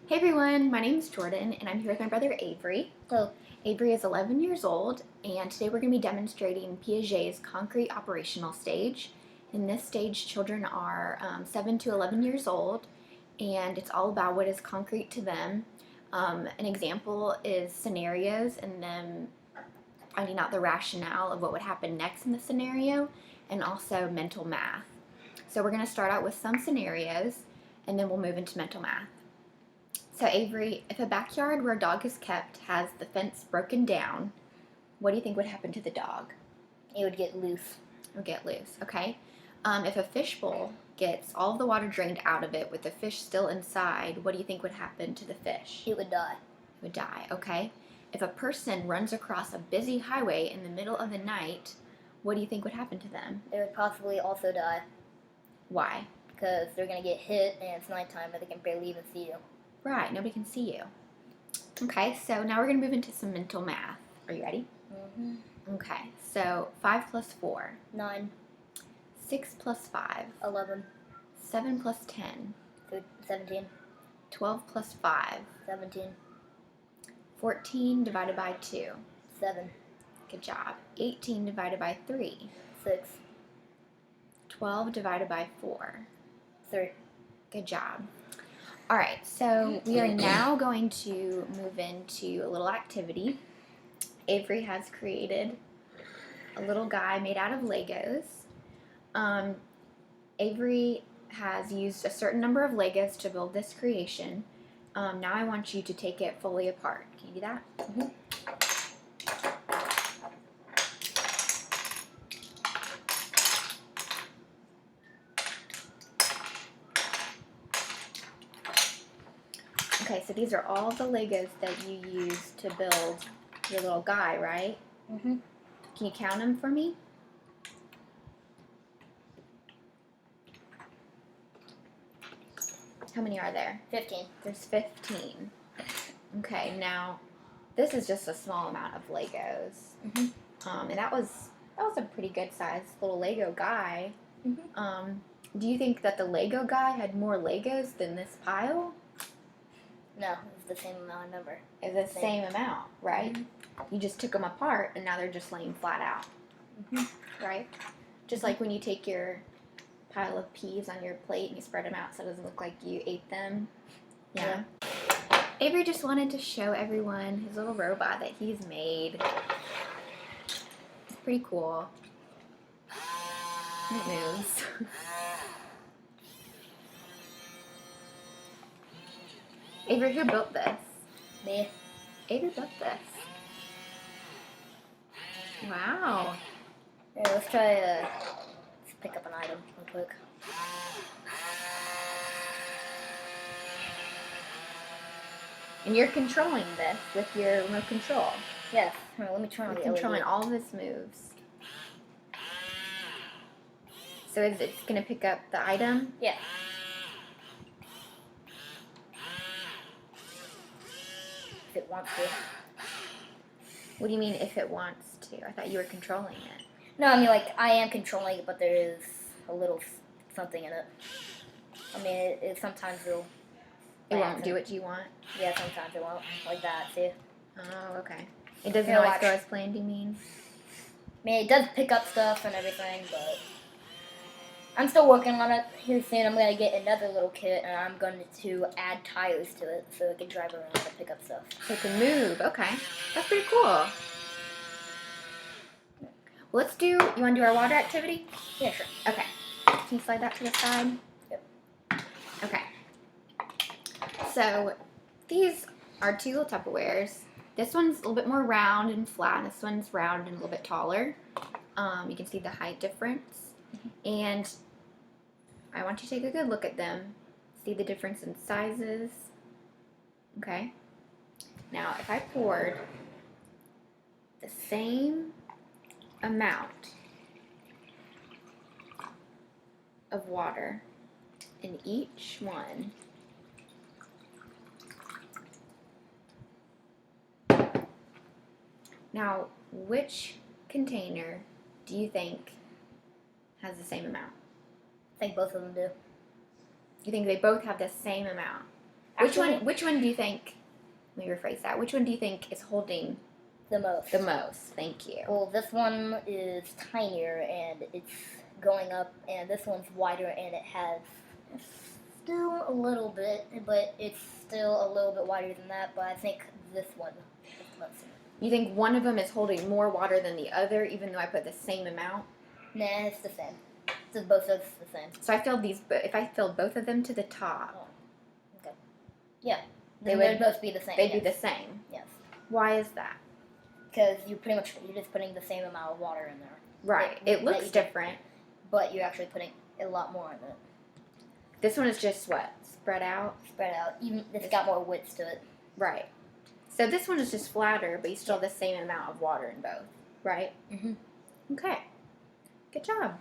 Hey everyone, my name is Jordan and I'm here with my brother Avery. Hello. Avery is 11 years old and today we're going to be demonstrating Piaget's concrete operational stage. In this stage, children are 7 to 11 years old and it's all about what is concrete to them. An example is scenarios and them finding out the rationale of what would happen next in the scenario, and also mental math. So we're going to start out with some scenarios and then we'll move into mental math. So Avery, if a backyard where a dog is kept has the fence broken down, what do you think would happen to the dog? It would get loose. It would get loose, okay? If a fishbowl gets all of the water drained out of it with the fish still inside, what do you think would happen to the fish? It would die. It would die, okay? If a person runs across a busy highway in the middle of the night, what do you think would happen to them? They would possibly also die Why? because they're going to get hit and it's nighttime but they can barely even see you. Right, nobody can see you. Okay, so now we're going to move into some mental math. Are you ready? Mm-hmm. Okay, so 5 plus 4. 9, 6 plus 5. 11, 7 plus 10. 17, 12 plus 5. 17, 14 divided by 2. 7, Good job. 18 divided by 3. 6, 12 divided by 4. 3. Good job. All right, so we are now going to move into a little activity. Avery has created a little guy made out of Legos. Avery has used a certain number of Legos to build this creation. Now I want you to take it fully apart. Can you do that? Mm-hmm. Okay, so these are all the Legos that you use to build your little guy, right? Mm-hmm. Can you count them for me? How many are there? 15. There's 15. Okay, now this is just a small amount of Legos. Mm-hmm. And that was a pretty good sized little Lego guy. Mm-hmm. Do you think that the Lego guy had more Legos than this pile? No, it's the same amount of number. It's the same amount, right? Mm-hmm. You just took them apart and now they're just laying flat out. Mm-hmm. Right? Just like when you take your pile of peas on your plate and you spread them out so it doesn't look like you ate them. Yeah. Avery just wanted to show everyone his little robot that he's made. It's pretty cool. It moves. Avery, who built this? Me. Avery built this. Wow. Here, let's try let's pick up an item real quick. And you're controlling this with your remote control. Yes. Here, let me turn on the You're controlling LED. all of his moves. So it's going to pick up the item? Yeah. If it wants to. What do you mean if it wants to? I thought you were controlling it. No, I mean, like, I am controlling it, but there is a little something in it. I mean, it sometimes it'll... It won't do what you want? Yeah, sometimes it won't. Like that, see? Oh, okay. It doesn't Here, always watch. go as planned, you mean? I mean, it does pick up stuff and everything, but... I'm still working on it. Here soon, I'm going to get another little kit, and I'm going to add tires to it so it can drive around and pick up stuff. So it can move. Okay. That's pretty cool. Well, you want to do our water activity? Yeah, sure. Okay. Can you slide that to the side? Yep. Okay. So, these are two little Tupperwares. This one's a little bit more round and flat, and this one's round and a little bit taller. You can see the height difference. And I want you to take a good look at them. See the difference in sizes. Okay. Now, if I poured the same amount of water in each one, now which container do you think has the same amount? I think both of them do. You think they both have the same amount? Actually, Which one do you think? Let me rephrase that. Which one do you think is holding the most. the most? Thank you. Well, this one is tinier and it's going up, and this one's wider and it has still a little bit, but it's still a little bit wider than that. But I think this one is the most. You think one of them is holding more water than the other, even though I put the same amount? Nah, it's the same. So both of the same. So I filled these. If I filled both of them to the top, Oh, okay. Yeah, They they'd would- both be the same. they'd yes. be the same. Yes, Why is that? because you're just putting the same amount of water in there, Right. That- It looks that you- different. but you're actually putting a lot more in it. This one is just what? Spread out? Spread out. Even it's got more width to it. Right. So this one is just flatter, but you still have the same amount of water in both, right? Mhm. Okay. Good job.